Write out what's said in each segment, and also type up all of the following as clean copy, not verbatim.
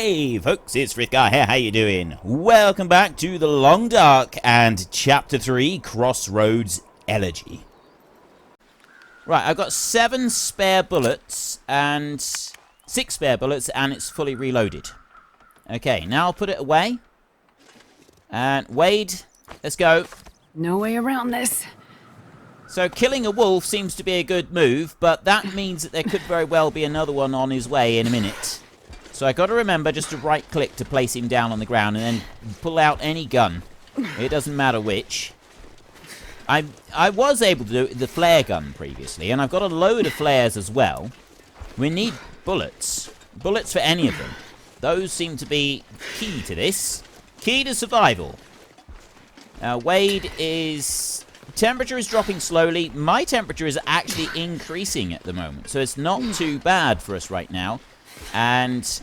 Hey folks, it's Frithgar here, how you doing? Welcome back to The Long Dark and Chapter 3, Crossroads Elegy. Right, I've got 7 spare bullets and 6 spare bullets and it's fully reloaded. Okay, now I'll put it away. And Wade, let's go. No way around this. So killing a wolf seems to be a good move, but that means that there could very well be another one on his way in a minute. So I got to remember just to right click to place him down on the ground and then pull out any gun. It doesn't matter which. I was able to do the flare gun previously, and I've got a load of flares as well. We need bullets. Bullets for any of them. Those seem to be key to this. Key to survival. Wade is... Temperature is dropping slowly. My temperature is actually increasing at the moment, so it's not too bad for us right now. And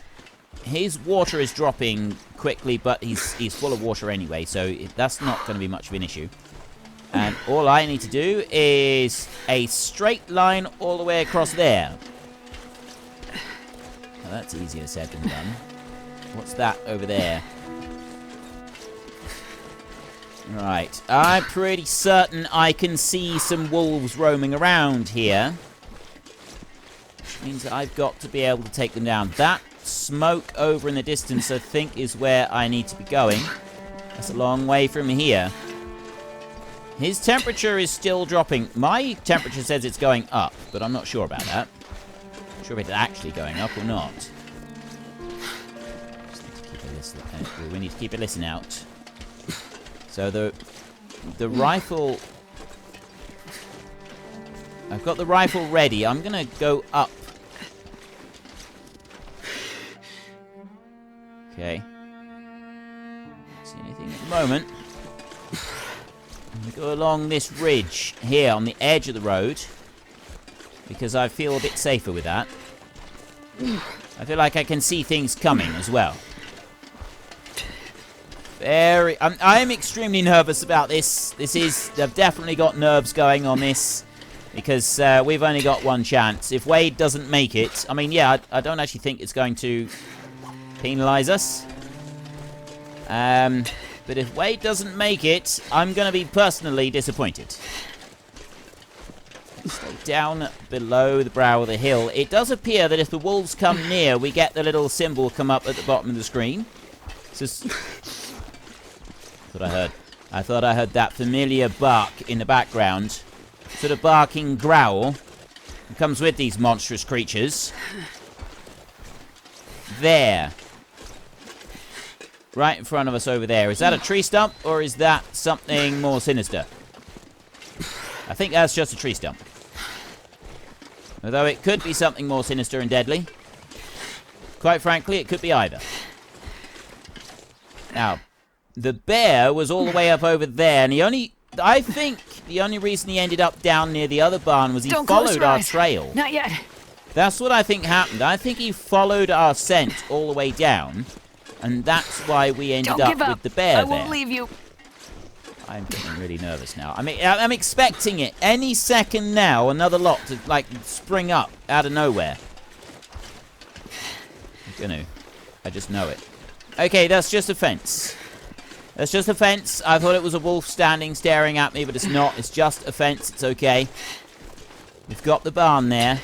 his water is dropping quickly, but he's full of water anyway, so that's not going to be much of an issue. And all I need to do is a straight line all the way across there. Well, that's easier said than done. What's that over there? Right, I'm pretty certain I can see some wolves roaming around here. Which means that I've got to be able to take them down. That smoke over in the distance, I think, is where I need to be going. That's a long way from here. His temperature is still dropping. My temperature says it's going up, but I'm not sure about that. Not sure if it's actually going up or not. We need to keep a listen out. So the rifle... I've got the rifle ready. I'm going to go up. Okay. Don't see anything at the moment. I'm going to go along this ridge here on the edge of the road. Because I feel a bit safer with that. I feel like I can see things coming as well. I'm extremely nervous about this. I've definitely got nerves going on this. Because we've only got one chance. If Wade doesn't make it... I mean, yeah, I don't actually think it's going to penalise us. But if Wade doesn't make it, I'm going to be personally disappointed. Stay down below the brow of the hill. It does appear that if the wolves come near, we get the little symbol come up at the bottom of the screen. That's what I heard. I thought I heard that familiar bark in the background. Sort of barking growl that comes with these monstrous creatures. There. Right in front of us over there. Is that a tree stump or is that something more sinister? I think that's just a tree stump. Although it could be something more sinister and deadly. Quite frankly, it could be either. Now, the bear was all the way up over there, and I think the only reason he ended up down near the other barn was he followed our trail. Not yet. That's what I think happened. I think he followed our scent all the way down, and that's why we ended up with the bear there. I won't leave you. I'm getting really nervous now. I mean, I'm expecting it any second now. Another lot to like spring up out of nowhere. I just know it. Okay, that's just a fence. That's just a fence. I thought it was a wolf standing, staring at me, but it's not. It's just a fence. It's okay. We've got the barn there.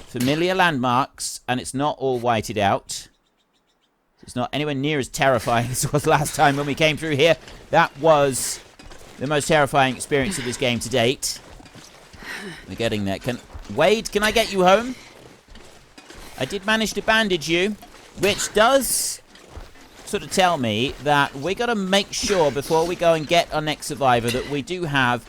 Familiar landmarks, and it's not all whited out. It's not anywhere near as terrifying as it was last time when we came through here. That was the most terrifying experience of this game to date. We're getting there. Wade, can I get you home? I did manage to bandage you, which does... sort of tell me that we got to make sure before we go and get our next survivor that we do have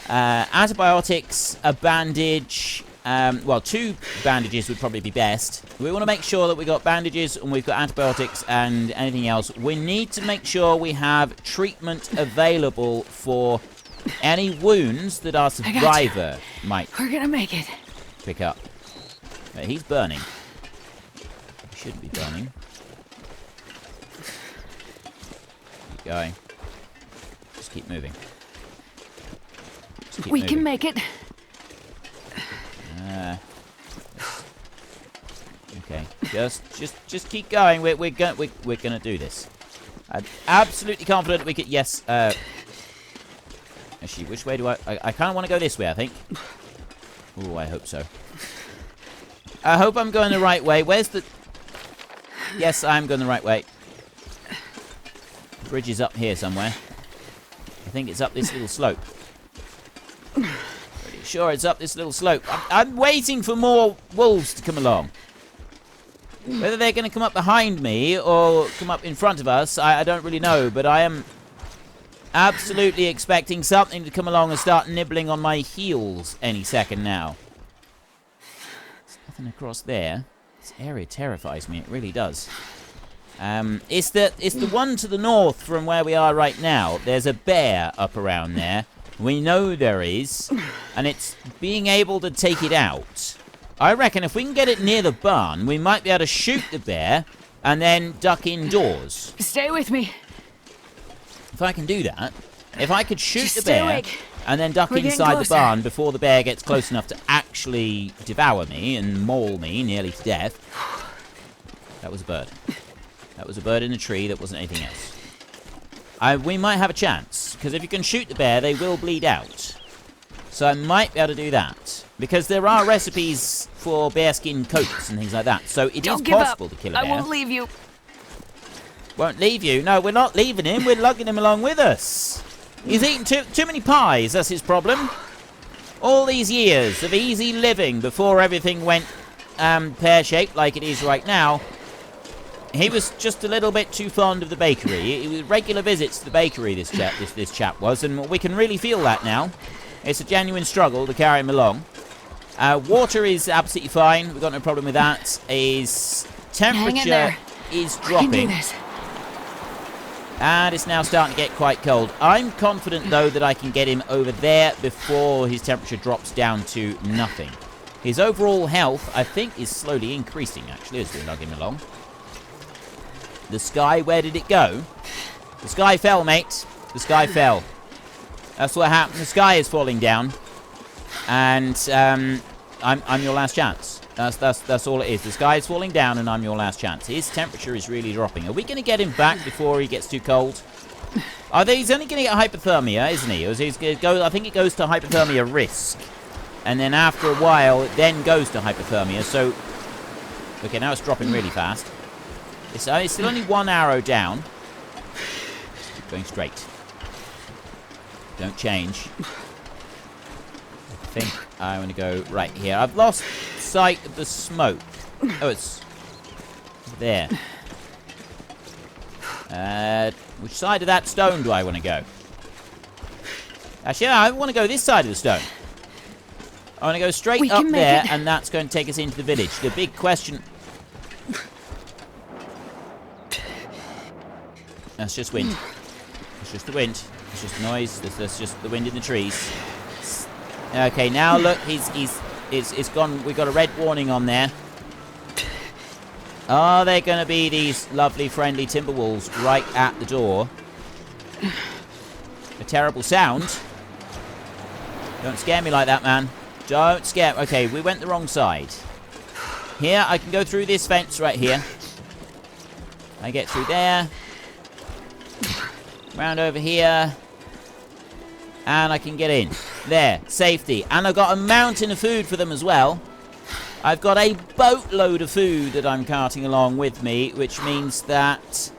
antibiotics, a bandage, well, 2 bandages would probably be best. We want to make sure that we got bandages and we've got antibiotics and anything else. We need to make sure we have treatment available for any wounds that our survivor might We're gonna make it. pick up. But he's burning. He shouldn't be burning. Going. Just keep moving. We can make it. Okay, just keep going. We're gonna do this. I'm absolutely confident we could. Yes. Actually, which way do I kind of want to go this way, I think. Oh, I hope so. I hope I'm going the right way. Where's the... Yes, I'm going the right way. The bridge is up here somewhere. I think it's up this little slope. Pretty sure it's up this little slope. I'm waiting for more wolves to come along. Whether they're going to come up behind me or come up in front of us, I don't really know. But I am absolutely expecting something to come along and start nibbling on my heels any second now. There's nothing across there. This area terrifies me. It really does. It's the one to the north from where we are right now. There's a bear up around there. We know there is. And it's being able to take it out. I reckon if we can get it near the barn, we might be able to shoot the bear and then duck indoors. Stay with me. If I can do that, if I could shoot Just the bear awake. and then duck We're getting inside the closer. barn before the bear gets close enough to actually devour me and maul me nearly to death. That was a bird. That was a bird in a tree. That wasn't anything else. We might have a chance, because if you can shoot the bear, they will bleed out. So I might be able to do that. Because there are recipes for bearskin coats and things like that. So it is possible to kill a bear. I won't leave you. Won't leave you? No, we're not leaving him. We're lugging him along with us. He's eaten too many pies. That's his problem. All these years of easy living before everything went pear-shaped like it is right now. He was just a little bit too fond of the bakery. It was regular visits to the bakery, this chap was, and we can really feel that now. It's a genuine struggle to carry him along. Water is absolutely fine. We've got no problem with that. His temperature is dropping. I can do this. And it's now starting to get quite cold. I'm confident, though, that I can get him over there before his temperature drops down to nothing. His overall health, I think, is slowly increasing, actually, as we lug him along. The sky, where did it go? The sky fell, mate. The sky fell. That's what happened. The sky is falling down. And I'm your last chance. That's all it is. The sky is falling down and I'm your last chance. His temperature is really dropping. Are we going to get him back before he gets too cold? He's only going to get hypothermia, isn't he? Or is he gonna go, I think it goes to hypothermia risk. And then after a while, it then goes to hypothermia. So, okay, now it's dropping really fast. It's still only one arrow down. Keep going straight. Don't change. I think I want to go right here. I've lost sight of the smoke. Oh, it's there. Which side of that stone do I want to go? Actually, I want to go this side of the stone. I want to go straight up there, and that's going to take us into the village. The big question... That's just wind. It's just the wind. It's just noise. That's just the wind in the trees. Okay, now look, it's gone. We've got a red warning on there. Are there going to be these lovely, friendly timber wolves right at the door? A terrible sound. Don't scare me like that, man. Don't scare. Okay, we went the wrong side. Here, I can go through this fence right here. I get through there. Round over here. And I can get in. There. Safety. And I've got a mountain of food for them as well. I've got a boatload of food that I'm carting along with me, which means that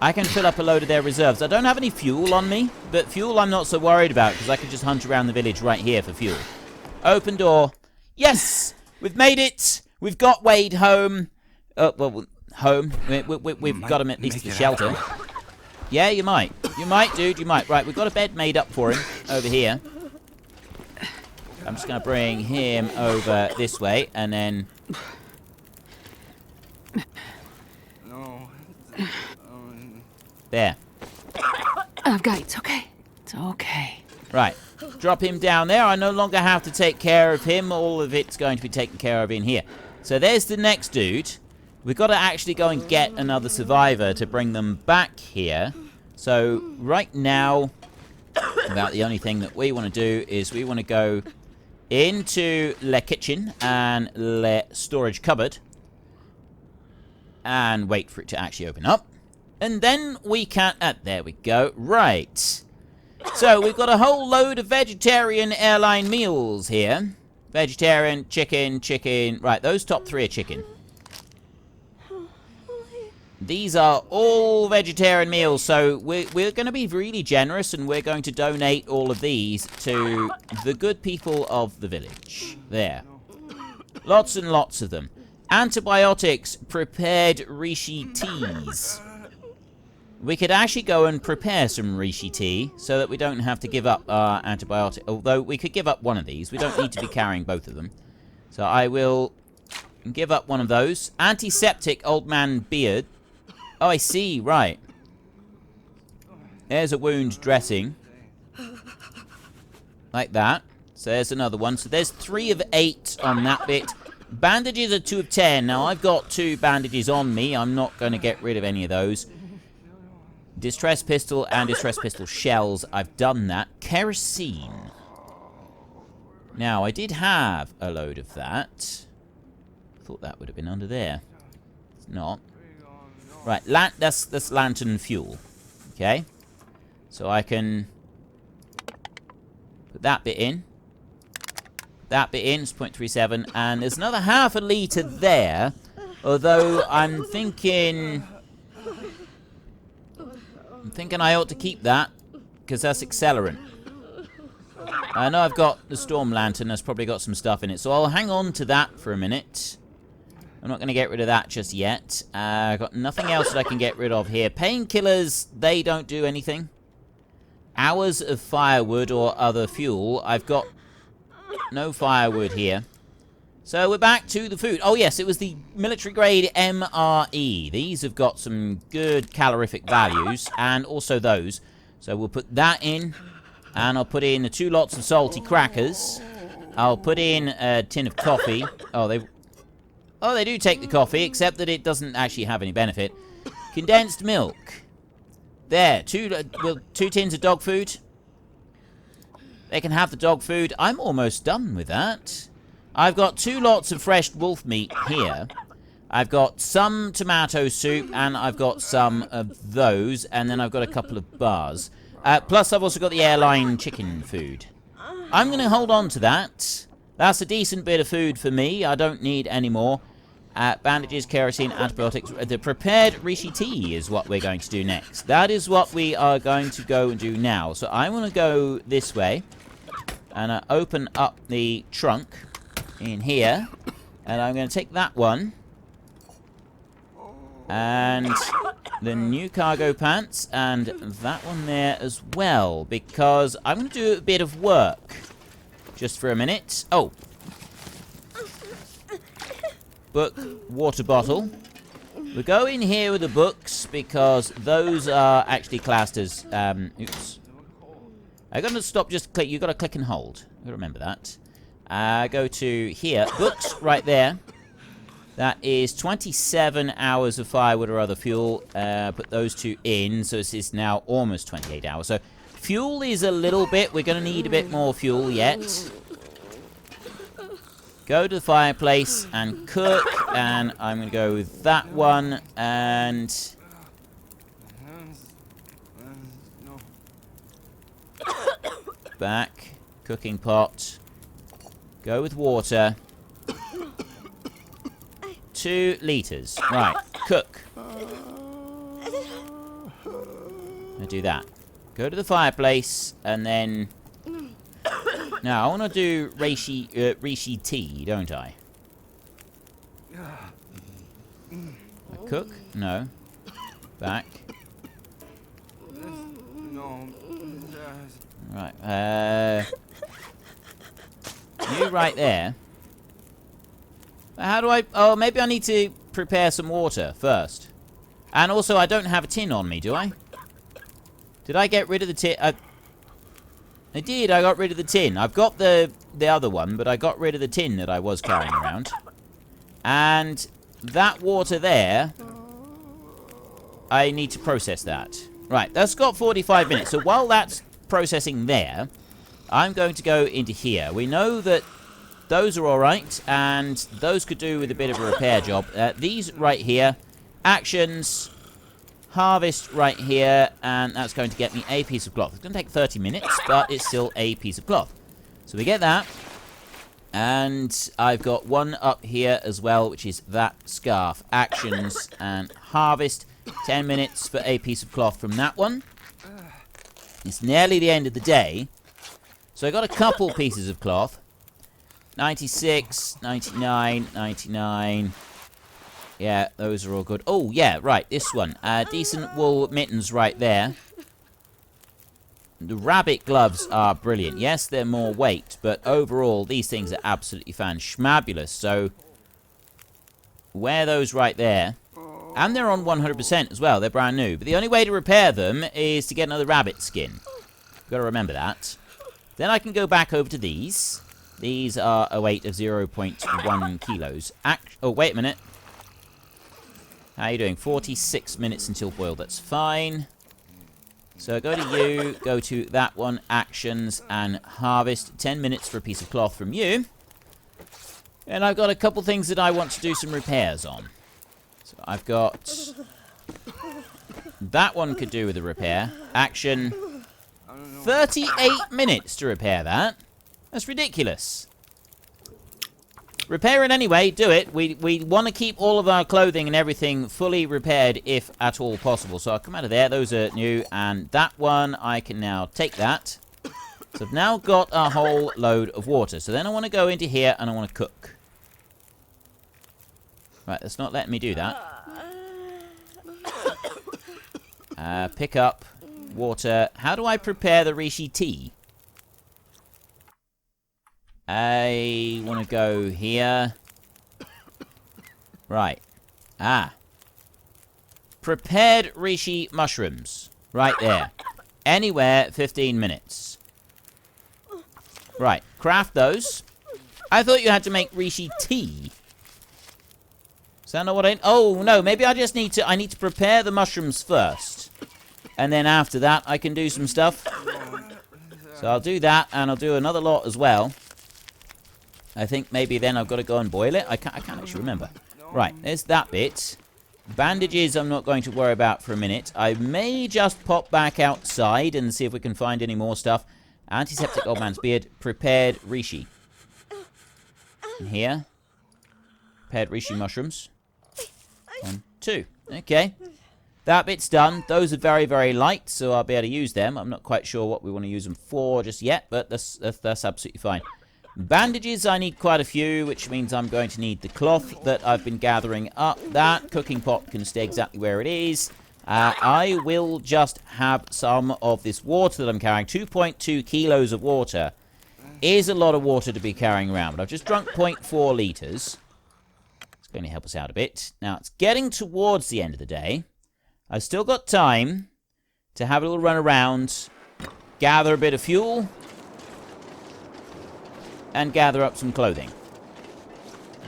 I can fill up a load of their reserves. I don't have any fuel on me, but fuel I'm not so worried about because I can just hunt around the village right here for fuel. Open door. Yes! We've made it! We've got Wade home. Well, home. We've got him at least to the shelter. Yeah, you might. You might, dude. You might. Right, we've got a bed made up for him over here. I'm just going to bring him over this way, and then... There. I've got it. It's okay. It's okay. Right. Drop him down there. I no longer have to take care of him. All of it's going to be taken care of in here. So there's the next dude. We've got to actually go and get another survivor to bring them back here. So right now, about the only thing that we want to do is we want to go into the kitchen and the storage cupboard. And wait for it to actually open up. And then we can... there we go. Right. So, we've got a whole load of vegetarian airline meals here. Vegetarian, chicken. Right, those top 3 are chicken. These are all vegetarian meals, so we're going to be really generous, and we're going to donate all of these to the good people of the village. There. Lots and lots of them. Antibiotics, prepared reishi teas. We could actually go and prepare some reishi tea so that we don't have to give up our antibiotic. Although we could give up one of these. We don't need to be carrying both of them. So I will give up one of those. Antiseptic, old man beard. Oh, I see. Right. There's a wound dressing. Like that. So there's another one. So there's 3 of 8 on that bit. Bandages are 2 of 10. Now, I've got 2 bandages on me. I'm not going to get rid of any of those. Distress pistol and distress pistol shells. I've done that. Kerosene. Now, I did have a load of that. Thought that would have been under there. It's not. Right, that's lantern fuel. Okay. So I can put that bit in. That bit in, it's 0.37. And there's another half a litre there. Although I'm thinking I ought to keep that, because that's accelerant. I know I've got the storm lantern, that's probably got some stuff in it, so I'll hang on to that for a minute. I'm not going to get rid of that just yet. I've got nothing else that I can get rid of here. Painkillers, they don't do anything. Hours of firewood or other fuel. I've got no firewood here. So we're back to the food. Oh yes, it was the military grade MRE. These have got some good calorific values, and also those. So we'll put that in, and I'll put in the 2 lots of salty crackers. I'll put in a tin of coffee. Oh, they do take the coffee, except that it doesn't actually have any benefit. Condensed milk. There, 2 tins of dog food. They can have the dog food. I'm almost done with that. I've got 2 lots of fresh wolf meat here. I've got some tomato soup, and I've got some of those, and then I've got a couple of bars. Plus, I've also got the airline chicken food. I'm going to hold on to that. That's a decent bit of food for me. I don't need any more. Bandages, kerosene, antibiotics. The prepared reishi tea is what we're going to do next. That is what we are going to go and do now. So I want to go this way, and open up the trunk in here, and I'm going to take that one, and the new cargo pants, and that one there as well, because I'm going to do a bit of work just for a minute. Oh, book, water bottle. We'll go in here with the books, because those are actually classed as oops, I got to stop, just click. You've got to click and hold. Remember that. Go to here. Books, right there. That is 27 hours of firewood or other fuel. Put those 2 in, so this is now almost 28 hours. So fuel is a little bit. We're going to need a bit more fuel yet. Go to the fireplace and cook. And I'm going to go with that one. And back. Cooking pot. Go with water. 2 liters. Right. Cook. I'll do that. Go to the fireplace, and then... Now, I want to do reishi tea, don't I? Cook? No. Back. Right. You right there. How do I... Oh, maybe I need to prepare some water first. And also, I don't have a tin on me, do I? Did I get rid of the tin? I did. I got rid of the tin. I've got the other one, but I got rid of the tin that I was carrying around. And that water there, I need to process that. Right, that's got 45 minutes. So while that's processing there, I'm going to go into here. We know that those are all right, and those could do with a bit of a repair job. These right here, Actions. Harvest right here, and that's going to get me a piece of cloth. It's going to take 30 minutes, but it's still a piece of cloth. So we get that. And I've got one up here as well, which is that scarf. Actions and harvest. 10 minutes for a piece of cloth from that one. It's nearly the end of the day. So I got a couple pieces of cloth. 96, 99, 99. Yeah, those are all good. Oh, yeah, right, this one. Decent wool mittens right there. The rabbit gloves are brilliant. Yes, they're more weight, but overall, these things are absolutely fan-schmabulous. So, wear those right there. And they're on 100% as well. They're brand new. But the only way to repair them is to get another rabbit skin. You've got to remember that. Then I can go back over to these. These are a weight of 0.1 kilos. Oh, wait a minute. How are you doing? 46 minutes until boiled. That's fine. So go to you, go to that one, actions, and harvest. 10 minutes for a piece of cloth from you. And I've got a couple things that I want to do some repairs on. So I've got... that one could do with a repair. Action. 38 minutes to repair that. That's ridiculous. Repair it anyway, do it. We want to keep all of our clothing and everything fully repaired if at all possible. So I'll come out of there. Those are new. And that one, I can now take that. So I've now got a whole load of water. So then I want to go into here and I want to cook. Right, that's not letting me do that. Pick up water. How do I prepare the Rishi tea? I want to go here. Right. Prepared Rishi mushrooms. Right there. Anywhere, 15 minutes. Right. Craft those. I thought you had to make Rishi tea. Is that not what I... Oh, no. Maybe I just need to... I need to prepare the mushrooms first. And then after that, I can do some stuff. So I'll do that, and I'll do another lot as well. I think maybe then I've got to go and boil it. I can't actually remember. Right, there's that bit. Bandages I'm not going to worry about for a minute. I may just pop back outside and see if we can find any more stuff. Antiseptic old man's beard. Prepared Rishi. And here. Prepared Rishi mushrooms. 1, 2. Okay. That bit's done. Those are very, very light, so I'll be able to use them. I'm not quite sure what we want to use them for just yet, but that's absolutely fine. Bandages, I need quite a few, which means I'm going to need the cloth that I've been gathering up. That cooking pot can stay exactly where it is. I will just have some of this water that I'm carrying. 2.2 kilos of water is a lot of water to be carrying around, but I've just drunk 0.4 litres. It's going to help us out a bit. Now, it's getting towards the end of the day. I've still got time to have a little run around, gather a bit of fuel, and gather up some clothing.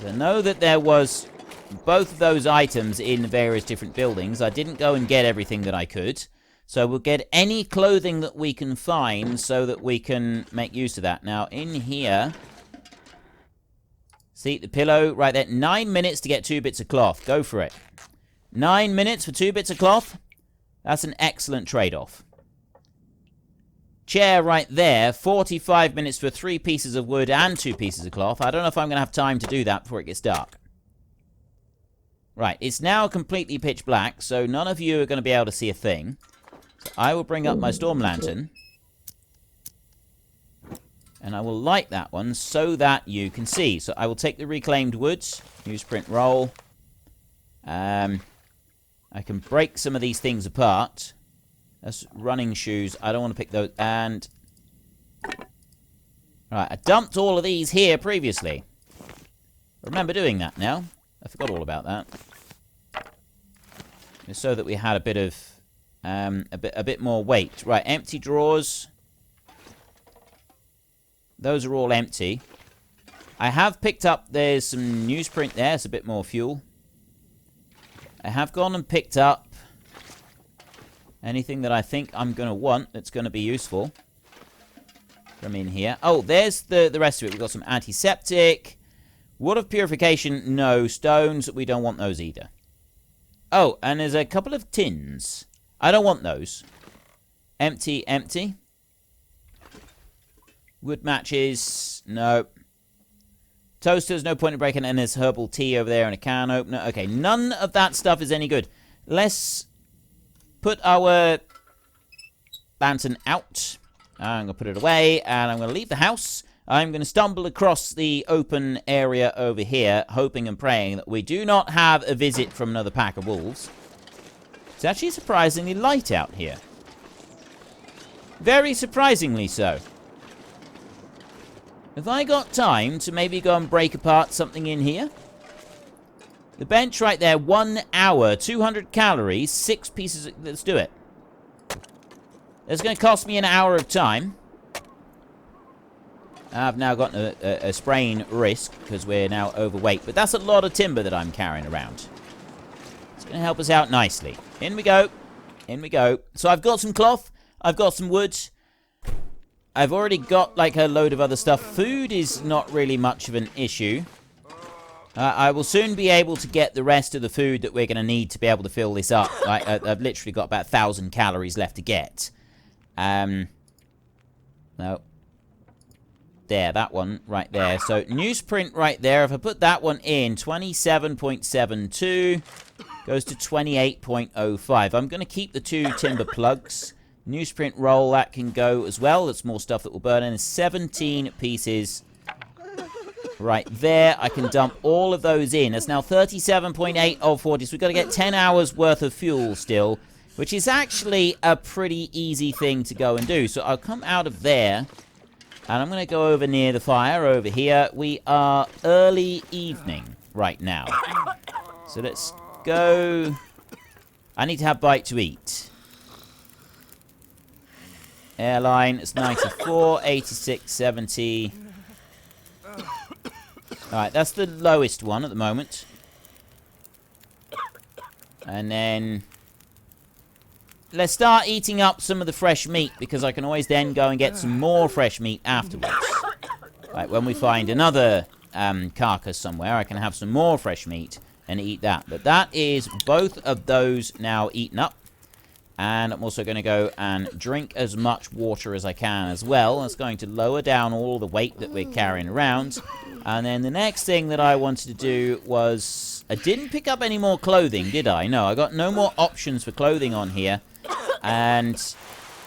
I know that there was both of those items in various different buildings. I didn't go and get everything that I could. So we'll get any clothing that we can find so that we can make use of that. Now, in here... See, the pillow right there. 9 minutes to get 2 bits of cloth. Go for it. 9 minutes for 2 bits of cloth? That's an excellent trade-off. Chair right there, 45 minutes for 3 pieces of wood and 2 pieces of cloth. I don't know if I'm going to have time to do that before it gets dark. Right, it's now completely pitch black, so none of you are going to be able to see a thing. So I will bring up my storm lantern. And I will light that one so that you can see. So I will take the reclaimed woods, newsprint roll. I can break some of these things apart. That's running shoes. I don't want to pick those. And... Right, I dumped all of these here previously. I remember doing that now. I forgot all about that. Just so that we had a bit of... a bit more weight. Right, empty drawers. Those are all empty. I have picked up... There's some newsprint there. It's a bit more fuel. I have gone and picked up... anything that I think I'm going to want that's going to be useful from in here. Oh, there's the rest of it. We've got some antiseptic. Wood of purification, no. Stones, we don't want those either. Oh, and there's a couple of tins. I don't want those. Empty, empty. Wood matches. No. Toasters, no point in breaking. And there's herbal tea over there and a can opener. Okay, none of that stuff is any good. Let's put our lantern out. I'm going to put it away, and I'm going to leave the house. I'm going to stumble across the open area over here, hoping and praying that we do not have a visit from another pack of wolves. It's actually surprisingly light out here. Very surprisingly so. Have I got time to maybe go and break apart something in here? The bench right there, 1 hour, 200 calories, 6 pieces. Let's do it. It's going to cost me an hour of time. I've now got a sprain risk because we're now overweight. But that's a lot of timber that I'm carrying around. It's going to help us out nicely. In we go. In we go. So I've got some cloth. I've got some wood. I've already got like a load of other stuff. Food is not really much of an issue. I will soon be able to get the rest of the food that we're going to need to be able to fill this up. I've literally got about 1,000 calories left to get. No. There, that one right there. So newsprint right there. If I put that one in, 27.72 goes to 28.05. I'm going to keep the 2 timber plugs. Newsprint roll, that can go as well. That's more stuff that will burn in. 17 pieces right there. I can dump all of those in. It's now 37.8 of 40. So we've got to get 10 hours worth of fuel still, which is actually a pretty easy thing to go and do. So I'll come out of there, and I'm going to go over near the fire over here. We are early evening right now. So let's go. I need to have bite to eat. Airline, it's 94, 86, 70. Alright, that's the lowest one at the moment. And then let's start eating up some of the fresh meat, because I can always then go and get some more fresh meat afterwards. Right, when we find another carcass somewhere, I can have some more fresh meat and eat that. But that is both of those now eaten up. And I'm also going to go and drink as much water as I can as well. That's going to lower down all the weight that we're carrying around. And then the next thing that I wanted to do was... I didn't pick up any more clothing, did I? No, I got no more options for clothing on here. And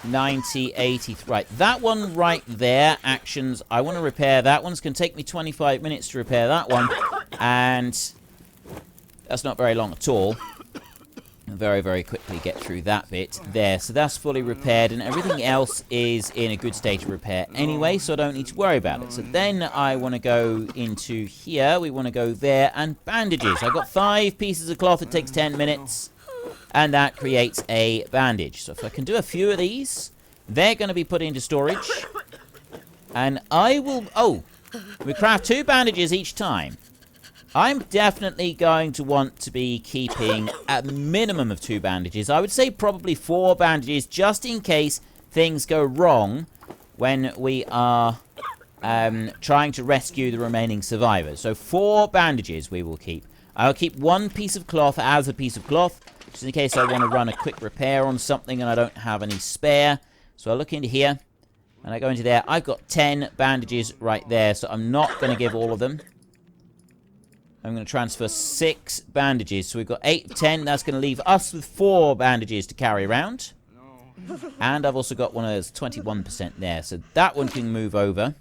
90, 80... Right, that one right there, actions. I want to repair that one. It's going to take me 25 minutes to repair that one. And that's not very long at all. Very, very quickly get through that bit there. So that's fully repaired, and everything else is in a good state of repair anyway, so I don't need to worry about it. So then I want to go into here. We want to go there, and bandages. I've got 5 pieces of cloth. It takes 10 minutes, and that creates a bandage. So if I can do a few of these, they're going to be put into storage. And I will... Oh, we craft 2 bandages each time. I'm definitely going to want to be keeping a minimum of 2 bandages. I would say probably 4 bandages, just in case things go wrong when we are trying to rescue the remaining survivors. So 4 bandages we will keep. I'll keep 1 piece of cloth as a piece of cloth, just in case I want to run a quick repair on something and I don't have any spare. So I look into here, and I go into there. I've got 10 bandages right there, so I'm not going to give all of them. I'm going to transfer 6 bandages. So we've got 8 of 10. That's going to leave us with 4 bandages to carry around. And I've also got one of those 21% there. So that one can move over.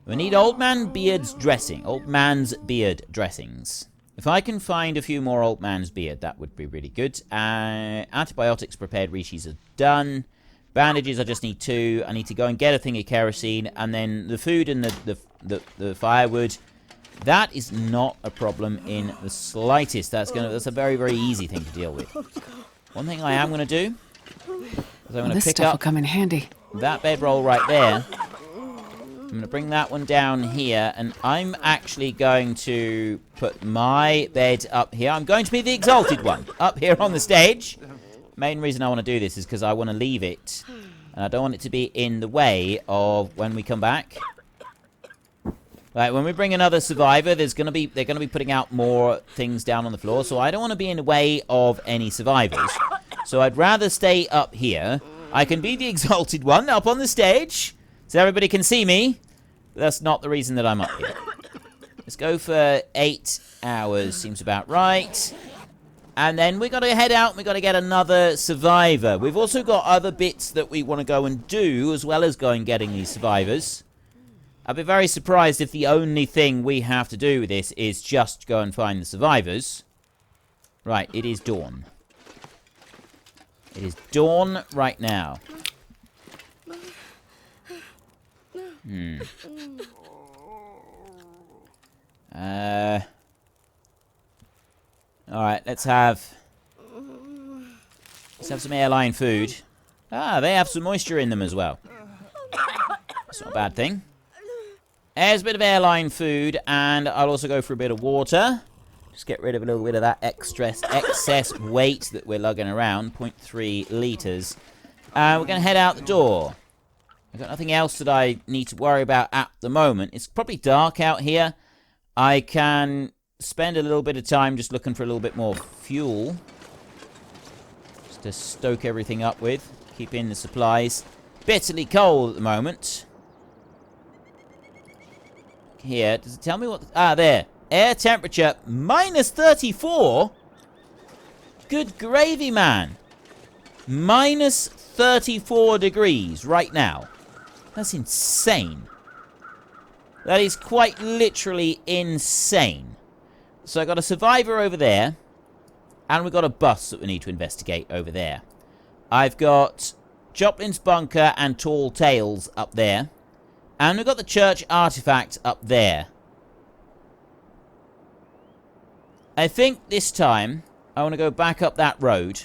We need Old Man Beard's dressing. Old Man's Beard dressings. If I can find a few more Old Man's Beard, that would be really good. Antibiotics prepared Rishis are done. Bandages, I just need 2. I need to go and get a thing of kerosene. And then the food and the firewood... That is not a problem in the slightest. That's a very, very easy thing to deal with. One thing I am going to do is I'm going to pick up will come in handy. that bedroll right there. I'm going to bring that one down here, and I'm actually going to put my bed up here. I'm going to be the exalted one up here on the stage. Main reason I want to do this is because I want to leave it, and I don't want it to be in the way of when we come back. Like, when we bring another survivor, they're going to be putting out more things down on the floor, so I don't want to be in the way of any survivors. So I'd rather stay up here. I can be the exalted one up on the stage, so everybody can see me. But that's not the reason that I'm up here. Let's go for 8 hours, seems about right. And then we got to head out, we got to get another survivor. We've also got other bits that we want to go and do, as well as going getting these survivors. I'd be very surprised if the only thing we have to do with this is just go and find the survivors. Right, it is dawn. It is dawn right now. Alright, let's have some airline food. Ah, they have some moisture in them as well. That's not a bad thing. There's a bit of airline food, and I'll also go for a bit of water. Just get rid of a little bit of that excess weight that we're lugging around, 0.3 litres. We're going to head out the door. I've got nothing else that I need to worry about at the moment. It's probably dark out here. I can spend a little bit of time just looking for a little bit more fuel. Just to stoke everything up with. Keep in the supplies. Bitterly cold at the moment. Here, does it tell me what... there. Air temperature, minus 34? Good gravy, man. Minus 34 degrees right now. That's insane. That is quite literally insane. So I got a survivor over there. And we've got a bus that we need to investigate over there. I've got Joplin's bunker and Tall Tales up there. And we've got the church artifact up there. I think this time I want to go back up that road.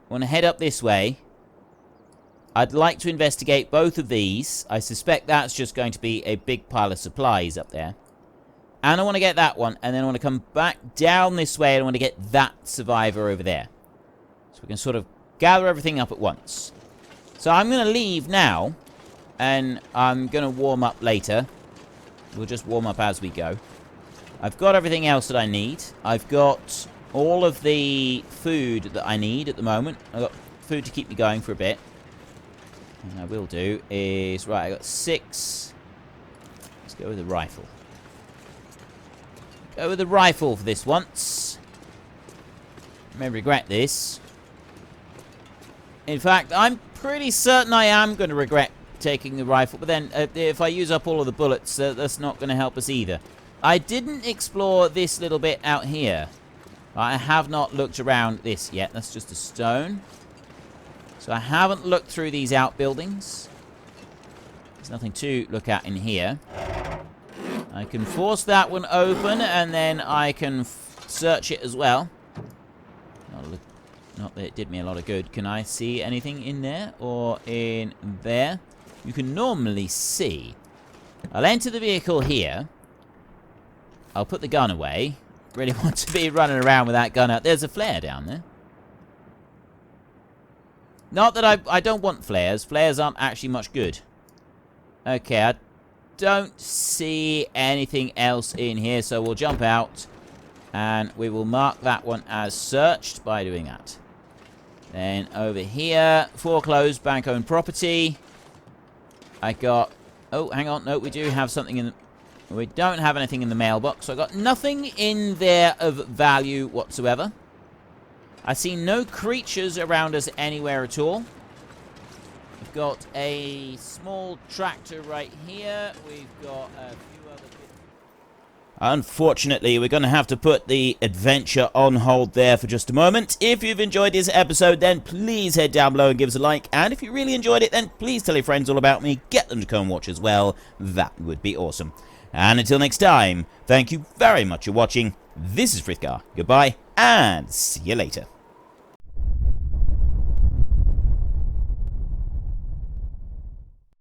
I want to head up this way. I'd like to investigate both of these. I suspect that's just going to be a big pile of supplies up there. And I want to get that one. And then I want to come back down this way. And I want to get that survivor over there. So we can sort of gather everything up at once. So I'm going to leave now. And I'm going to warm up later. We'll just warm up as we go. I've got everything else that I need. I've got all of the food that I need at the moment. I've got food to keep me going for a bit. And I will do is... Right, I got 6. Let's go with the rifle. Go with the rifle for this once. I may regret this. In fact, I'm pretty certain I am going to regret taking the rifle. But then, if I use up all of the bullets, that's not going to help us either. I didn't explore this little bit out here. I have not looked around this yet. That's just a stone. So I haven't looked through these outbuildings. There's nothing to look at in here. I can force that one open, and then I can search it as well. Not that it did me a lot of good. Can I see anything in there or in there? You can normally see. I'll enter the vehicle here. I'll put the gun away. Really want to be running around with that gun out. There's a flare down there. Not that I don't want flares. Flares aren't actually much good. Okay, I don't see anything else in here, so we'll jump out. And we will mark that one as searched by doing that. Then over here, foreclosed bank-owned property. I got... Oh, hang on. No, we do have something in the... We don't have anything in the mailbox, so I got nothing in there of value whatsoever. I see no creatures around us anywhere at all. We've got a small tractor right here. We've got a few other bits. Unfortunately, we're going to have to put the adventure on hold there for just a moment. If you've enjoyed this episode, then please head down below and give us a like. And if you really enjoyed it, then please tell your friends all about me. Get them to come watch as well. That would be awesome. And until next time, thank you very much for watching. This is Frithgar. Goodbye, and see you later.